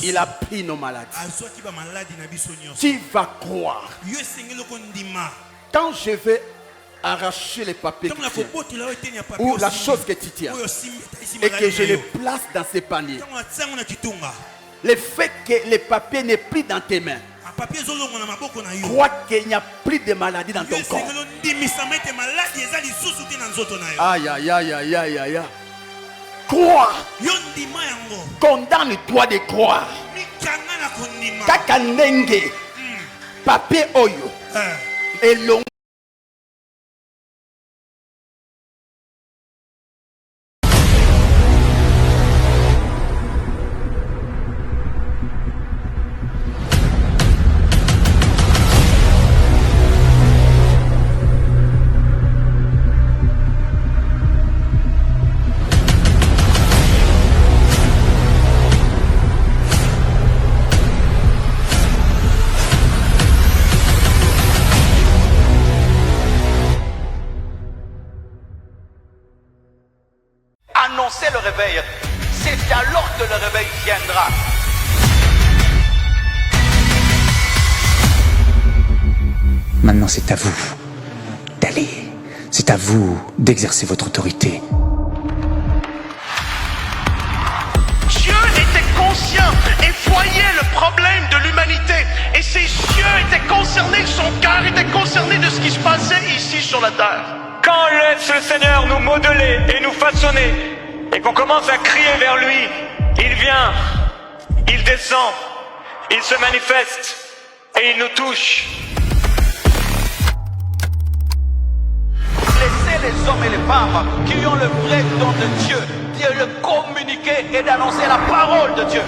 il a pris nos maladies. Tu vas croire. Quand je vais arracher les papiers qui tiennent, ou la chose que tu tiens, et que je les place dans ces paniers, le fait que les papiers n'est plus dans tes mains, crois qu'il n'y a plus de maladie dans ton corps. Aïe, aïe, aïe, aïe, aïe, aïe. Crois. Condamne-toi de croire. Kaka ndenge. Papier oyo. Et long. Annoncer le réveil, c'est alors que le réveil viendra. Maintenant, c'est à vous d'aller. C'est à vous d'exercer votre autorité. Dieu était conscient et voyait le problème de l'humanité. Et ses yeux étaient concernés, son cœur était concerné de ce qui se passait ici sur la terre. Quand on laisse le Seigneur nous modeler et nous façonner, et qu'on commence à crier vers lui, il vient, il descend, il se manifeste et il nous touche. Laissez les hommes et les femmes qui ont le vrai don de Dieu, de le communiquer et d'annoncer la parole de Dieu.